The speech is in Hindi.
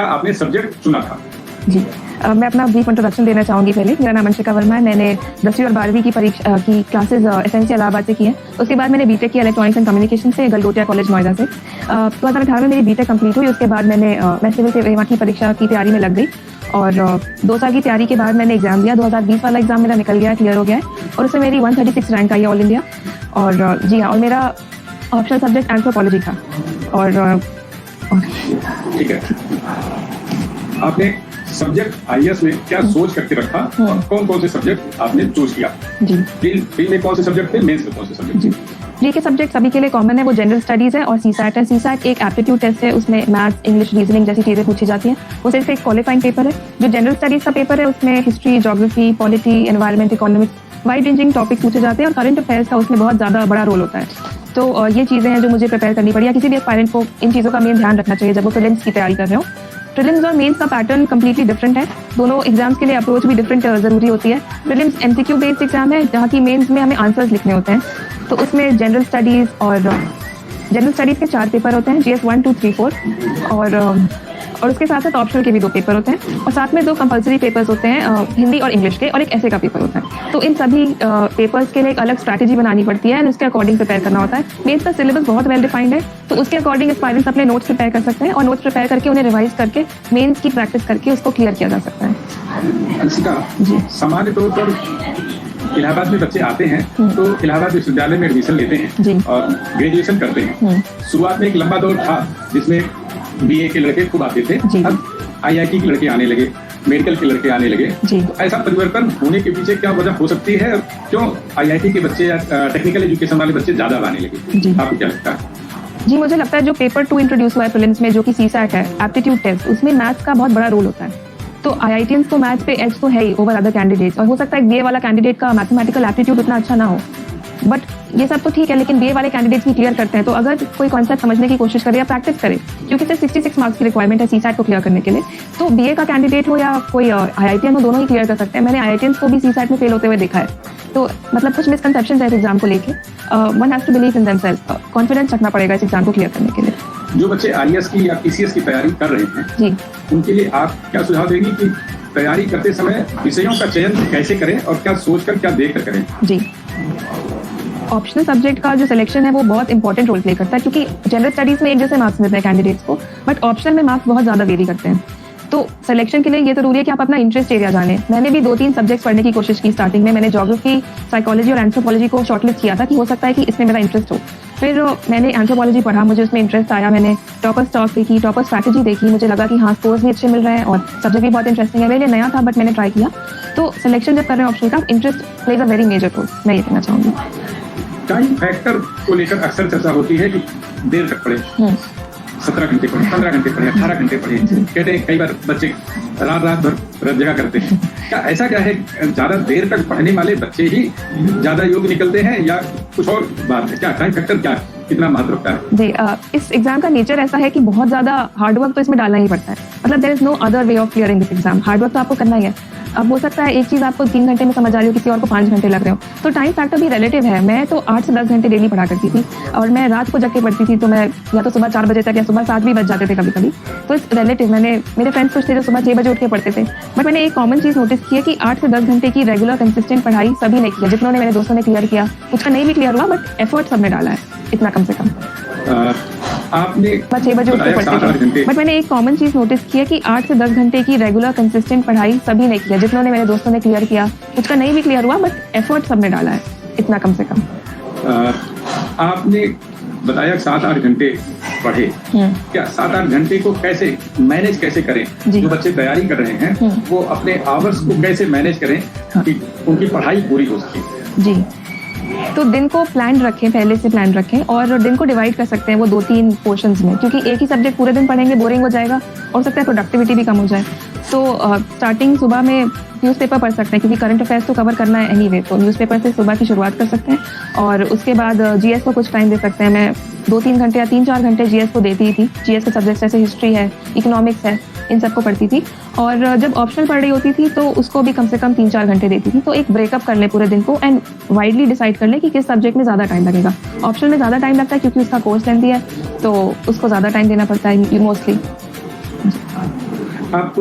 आपने सब्जेक्ट चुना था? जी मैं अपना ब्रीफ इंट्रोडक्शन देना चाहूँगी। पहले मेरा नाम अंशिका वर्मा है। मैंने 10वीं और 12वीं की परीक्षा की क्लासेज एसएनसी इलाहाबाद से की हैं। उसके बाद मैंने बीटेक की इलेक्ट्रॉनिक्स एंड कम्युनिकेशन से गलगोटिया कॉलेज नोएडा से। 2018 में मेरी बीटेक कंप्लीट हुई। उसके बाद मैं सिविल सेवा की परीक्षा की तैयारी में लग गई और 2 साल की तैयारी के बाद मैंने एग्जाम दिया। 2020 वाला एग्जाम मेरा निकल गया, क्लियर हो गया है और उसमें मेरी 136 रैंक आई है ऑल इंडिया। और जी हाँ, और मेरा ऑप्शनल सब्जेक्ट एंथ्रोपोलॉजी था। और ठीक है, आपने सब्जेक्ट आईएएस में क्या सोच करके रखा और कौन कौन से सब्जेक्ट आपने चूज किया? जी प्री में कौन से सब्जेक्ट थे, मेंस में कौन से सब्जेक्ट? जी प्री के सब्जेक्ट सभी के लिए कॉमन है, वो जनरल स्टडीज है और सीसैट है। सीसैट एक एप्टीट्यूड टेस्ट है, उसमें मैथ्स, इंग्लिश, रीजनिंग जैसी चीजें पूछी जाती हैं। वो सिर्फ एक क्वालिफाइंग पेपर है। जो जनरल स्टडीज का पेपर है उसमें history, geography, polity, environment, economics, wide ranging topic पूछे जाते हैं और करंट अफेयर्स का उसमें बहुत ज़्यादा बड़ा रोल होता है। तो ये चीज़ें हैं जो मुझे प्रिपेयर करनी पड़ी। या किसी भी एस्पायरेंट को इन चीज़ों का मेन ध्यान रखना चाहिए जब वो प्रीलिम्स की तैयारी कर रहे हो। प्रीलिम्स और मेंस का पैटर्न कम्प्लीटली डिफरेंट है। दोनों एग्जाम्स के लिए अप्रोच भी डिफरेंट ज़रूरी होती है। प्रीलिम्स एमसीक्यू बेस्ड एग्जाम है, जहाँ की मेंस में हमें आंसर्स लिखने होते हैं। तो उसमें जनरल स्टडीज़ के 4 पेपर होते हैं, GS 1, 2, 3, 4 और उसके साथ साथ ऑप्शनल के भी 2 पेपर होते हैं और साथ में 2 कंपलसरी पेपर्स होते हैं, हिंदी और इंग्लिश के, और एक ऐसे का पेपर होता है। तो इन सभी पेपर्स के लिए एक अलग स्ट्रैटेजी बनानी पड़ती है और उसके अकॉर्डिंग प्रिपेयर करना होता है। मेंस का सिलेबस बहुत वेल डिफाइंड है, तो उसके अकॉर्डिंग एस्पायरेंट्स अपने नोट्स प्रिपेयर कर सकते हैं और नोट्स प्रिपेयर करके उन्हें रिवाइज करके मेंस की प्रैक्टिस करके उसको क्लियर किया जा सकता है। अंशिका जी, सामान्य तौर पर इलाहाबाद में बच्चे आते हैं तो इलाहाबाद विश्वविद्यालय में एडमिशन लेते हैं और ग्रेजुएशन करते हैं। शुरुआत में एक लंबा दौर था जिसमें बीए के लड़के खूब आते थे, अब आईआईटी के लड़के आने लगे, मेडिकल के लड़के आने लगे। तो ऐसा परिवर्तन होने के पीछे क्या वजह हो सकती है? क्यों आईआईटी के बच्चे या टेक्निकल एजुकेशन वाले बच्चे ज्यादा आने लगे? आपको क्या लगता है? जी, मुझे लगता है जो पेपर 2 इंट्रोड्यूस हुआ है प्रीलिम्स में, जो कि सीसैट है, एप्टीट्यूड टेस्ट, उसमें मैथ्स का बहुत बड़ा रोल होता है। तो आईआईटीएंस को मैथ्स पे एज तो है ही ओवर अदर कैंडिडेट्स, और हो सकता है बीए वाला कैंडिडेट का मैथमेटिकल एप्टीट्यूड उतना अच्छा ना हो, बट ये सब तो ठीक है, लेकिन बीए वाले कैंडिडेट्स भी क्लियर करते हैं। तो अगर कोई कॉन्सेप्ट समझने की कोशिश करे या प्रैक्टिस करे, क्योंकि सिर्फ 66 मार्क्स की रिक्वायरमेंट है सीसैट को क्लियर करने के लिए, तो बीए का कैंडिडेट हो या कोई आईआईटीएन हो, दोनों ही क्लियर कर सकते हैं। मैंने आईआईटीएंस को भी सीसैट में फेल होते हुए देखा है। तो मतलब कुछ मिसकंसेप्शन है इस एग्जाम को लेके। One has to believe in themselves, confidence रखना पड़ेगा इस एग्जाम को क्लियर करने के लिए। जो बच्चे आईएएस की या पीसीएस की तैयारी कर रहे हैं जी, उनके लिए आप क्या सुझाव देंगे कि तैयारी करते समय विषयों का चयन कैसे करें और क्या सोचकर, क्या देखकर करें? जी, ऑप्शनल सब्जेक्ट का जो सिलेक्शन है वो बहुत इंपॉर्टेंट रोल प्ले करता है, क्योंकि जनरल स्टडीज में एक जैसे मार्क्स मिलते हैं कैंडिडेट्स को, बट ऑप्शनल में मार्क्स बहुत ज़्यादा वेरी करते हैं। तो सिलेक्शन के लिए ये जरूरी है कि आप अपना इंटरेस्ट एरिया जानें। मैंने भी 2-3 सब्जेक्ट्स पढ़ने की कोशिश की स्टार्टिंग में। मैंने ज्योग्राफी, साइकोलॉजी और एंथ्रोपोलॉजी को शॉर्टलिस्ट किया था कि हो सकता है कि इसमें मेरा इंटरेस्ट हो। फिर मैंने एंथ्रोपोलॉजी पढ़ा, मुझे उसमें इंटरेस्ट आया। मैंने टॉपर स्टॉक देखी, टॉपर स्ट्रैटेजी देखी, मुझे लगा कि हाँ, स्कोर्स भी अच्छे मिल रहे हैं और सब्जेक्ट भी बहुत इंटरेस्टिंग है। मेरे लिए नया था बट मैंने ट्राई किया। तो सिलेक्शन जब कर रहे हैं ऑप्शन का, interest plays a very major role, मैं ये कहना चाहूँगी। टाइम फैक्टर को लेकर अक्सर चर्चा होती है कि देर तक पढ़े, 17 घंटे पढ़े, 15 घंटे पढ़े, 18 घंटे पढ़े। कहते हैं कई बार बच्चे रात भर जगह करते हैं। क्या ऐसा क्या है, ज्यादा देर तक पढ़ने वाले बच्चे ही ज्यादा योग्य निकलते हैं या कुछ और बात है? क्या टाइम फैक्टर क्या कितना महत्व रखता है? जी, इस एग्जाम का नेचर ऐसा है कि बहुत ज्यादा हार्डवर्क तो इसमें डालना ही पड़ता है। मतलब there is no other way of clearing this exam. Hard work तो आपको करना ही है। अब हो सकता है एक चीज़ आपको 3 घंटे में समझ आ रही हो, किसी और को 5 घंटे लग रहे हो, तो टाइम फैक्टर भी रिलेटिव है। मैं तो 8 से 10 घंटे डेली पढ़ा करती थी और मैं रात को जग के पढ़ती थी, तो मैं या तो सुबह 4 बजे तक या सुबह 7 भी बज जाते थे कभी कभी। तो इस रिलेटिव, मेरे फ्रेंड्स कुछ थे जो सुबह 6 बजे उठ के पढ़ते थे, बट मैंने एक कॉमन चीज़ नोटिस की है कि 8 से 10 घंटे की रेगुलर कंसिस्टेंट पढ़ाई सभी ने किया। जितनों ने, मेरे दोस्तों ने क्लियर किया, उसका नहीं भी क्लियर हुआ बट एफर्ट सबने डाला है इतना कम से कम। आपने 6 बजे उठ के पढ़ते थे, बट मैंने एक कॉमन चीज़ नोटिस की है कि 8 से 10 घंटे की रेगुलर कंसिस्टेंट पढ़ाई सभी ने किया। जितनों ने, मेरे दोस्तों ने क्लियर किया, उसका नहीं भी क्लियर हुआ बट एफर्ट सबने डाला है इतना कम से कम। आपने बताया 7-8 घंटे पढ़े, क्या 7-8 घंटे को कैसे मैनेज करें? जो बच्चे तैयारी कर रहे हैं वो अपने आवर्स को कैसे मैनेज करें कि उनकी पढ़ाई पूरी हो सके? जी, तो दिन को प्लान रखें, पहले से प्लान रखें और दिन को डिवाइड कर सकते हैं वो 2-3 पोर्शंस में, क्योंकि एक ही सब्जेक्ट पूरे दिन पढ़ेंगे बोरिंग हो जाएगा और सकता है प्रोडक्टिविटी भी कम हो जाए। तो स्टार्टिंग सुबह में न्यूज़पेपर पढ़ सकते हैं, क्योंकि करंट अफेयर्स तो कवर करना है एनीवे, तो न्यूज़पेपर से सुबह की शुरुआत कर सकते हैं। और उसके बाद जीएस को कुछ टाइम दे सकते हैं। मैं 2-3 घंटे या 3-4 घंटे जीएस को देती ही थी। जीएस के सब्जेक्ट्स जैसे हिस्ट्री है, इकोनॉमिक्स है, इन सबको पढ़ती थी। और जब ऑप्शनल पढ़ रही होती थी तो उसको भी कम से कम 3-4 घंटे देती थी। तो एक ब्रेकअप कर ले पूरे दिन को एंड वाइडली डिसाइड कर ले कि किस सब्जेक्ट में ज़्यादा टाइम लगेगा। ऑप्शनल में ज़्यादा टाइम लगता है क्योंकि उसका कोर्स लेंथी है, तो उसको ज़्यादा टाइम देना पड़ता है मोस्टली। आप